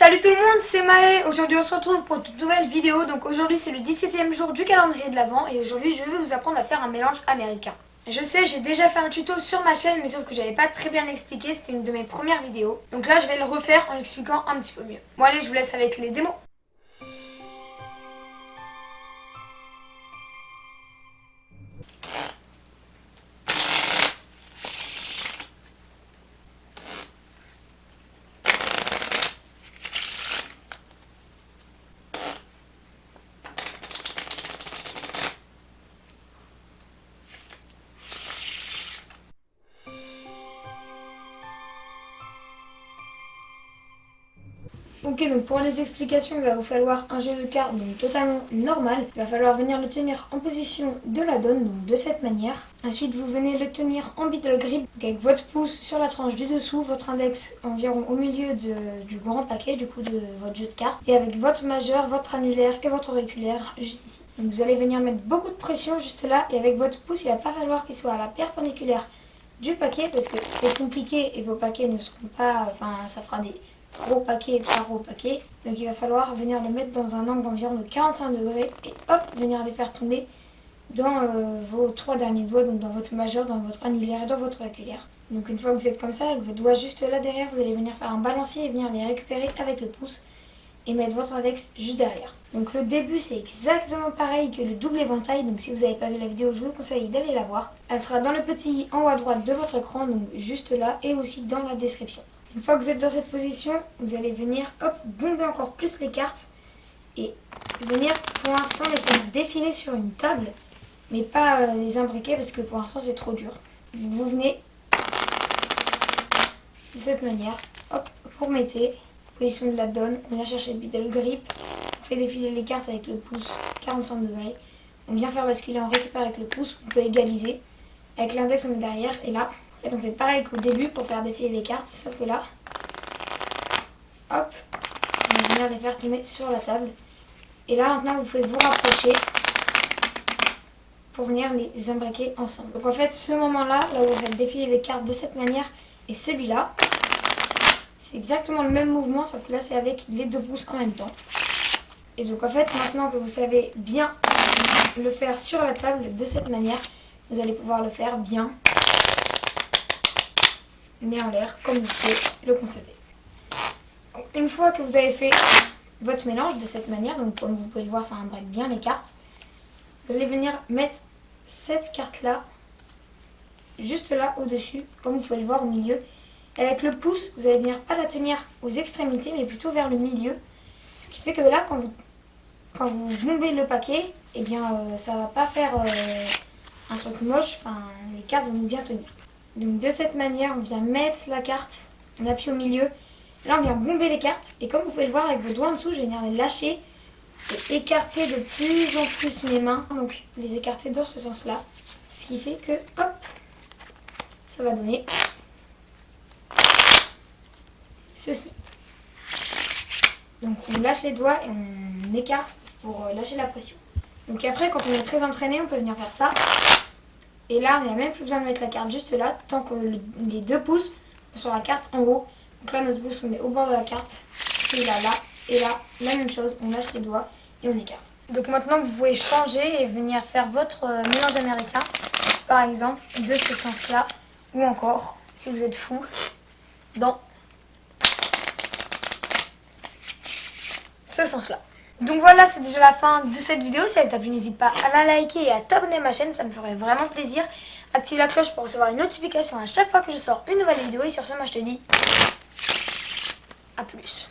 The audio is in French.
Salut tout le monde, c'est Maë. Aujourd'hui on se retrouve pour une nouvelle vidéo. Donc aujourd'hui c'est le 17e jour du calendrier de l'Avent et aujourd'hui je vais vous apprendre à faire un mélange américain. Je sais, j'ai déjà fait un tuto sur ma chaîne mais sauf que j'avais pas très bien expliqué, c'était une de mes premières vidéos. Donc là je vais le refaire en expliquant un petit peu mieux. Bon allez, je vous laisse avec les démos. Ok, donc pour les explications, il va vous falloir un jeu de cartes donc totalement normal. Il va falloir venir le tenir en position de la donne, donc de cette manière. Ensuite, vous venez le tenir en beetle grip, donc avec votre pouce sur la tranche du dessous, votre index environ au milieu du grand paquet, du coup de votre jeu de cartes. Et avec votre majeur, votre annulaire et votre auriculaire juste ici. Donc vous allez venir mettre beaucoup de pression juste là. Et avec votre pouce, il va pas falloir qu'il soit à la perpendiculaire du paquet parce que c'est compliqué et vos paquets ne seront pas... Enfin, ça fera des... gros paquet par gros paquet. Donc il va falloir venir le mettre dans un angle environ de 45 degrés et hop, venir les faire tomber dans vos trois derniers doigts, donc dans votre majeur, dans votre annulaire et dans votre auriculaire. Donc une fois que vous êtes comme ça, avec vos doigts juste là derrière, vous allez venir faire un balancier et venir les récupérer avec le pouce et mettre votre index juste derrière. Donc le début c'est exactement pareil que le double éventail, donc si vous n'avez pas vu la vidéo, je vous conseille d'aller la voir. Elle sera dans le petit en haut à droite de votre écran, donc juste là, et aussi dans la description. Une fois que vous êtes dans cette position, vous allez venir bomber encore plus les cartes et venir pour l'instant les faire défiler sur une table, mais pas les imbriquer parce que pour l'instant c'est trop dur. Vous venez de cette manière, hop, vous remettez, position de la donne, on vient chercher le beetle grip, on fait défiler les cartes avec le pouce 45 degrés, on vient faire basculer, on récupère avec le pouce, on peut égaliser, avec l'index on met derrière et là, en fait, on fait pareil qu'au début pour faire défiler les cartes, sauf que là, hop, on va venir les faire tomber sur la table. Et là, maintenant, vous pouvez vous rapprocher pour venir les imbriquer ensemble. Donc en fait, ce moment-là, là où vous faites défiler les cartes de cette manière, et celui-là, c'est exactement le même mouvement, sauf que là, c'est avec les deux pouces en même temps. Et donc en fait, maintenant que vous savez bien le faire sur la table de cette manière, vous allez pouvoir le faire bien, mais en l'air, comme vous pouvez le constater. Donc, une fois que vous avez fait votre mélange de cette manière, donc comme vous pouvez le voir, ça imbrique bien les cartes, vous allez venir mettre cette carte-là, juste là au-dessus, comme vous pouvez le voir au milieu. Et avec le pouce, vous allez venir pas la tenir aux extrémités, mais plutôt vers le milieu. Ce qui fait que là, quand vous bombez le paquet, eh bien, ça va pas faire un truc moche, enfin, les cartes vont bien tenir. Donc de cette manière, on vient mettre la carte, on appuie au milieu. Là, on vient bomber les cartes. Et comme vous pouvez le voir avec vos doigts en dessous, je vais venir les lâcher et écarter de plus en plus mes mains. Donc les écarter dans ce sens-là. Ce qui fait que, hop, ça va donner ceci. Donc on lâche les doigts et on écarte pour lâcher la pression. Donc après, quand on est très entraîné, on peut venir faire ça. Et là, on n'a même plus besoin de mettre la carte juste là, tant que les deux pouces sont sur la carte en haut. Donc là, notre pouce, on met au bord de la carte, celui-là, là, et là, la même chose, on lâche les doigts et on écarte. Donc maintenant, vous pouvez changer et venir faire votre mélange américain, par exemple, de ce sens-là, ou encore, si vous êtes fou, dans ce sens-là. Donc voilà, c'est déjà la fin de cette vidéo. Si elle t'a plu, n'hésite pas à la liker et à t'abonner à ma chaîne, ça me ferait vraiment plaisir. Active la cloche pour recevoir une notification à chaque fois que je sors une nouvelle vidéo. Et sur ce, moi je te dis à plus.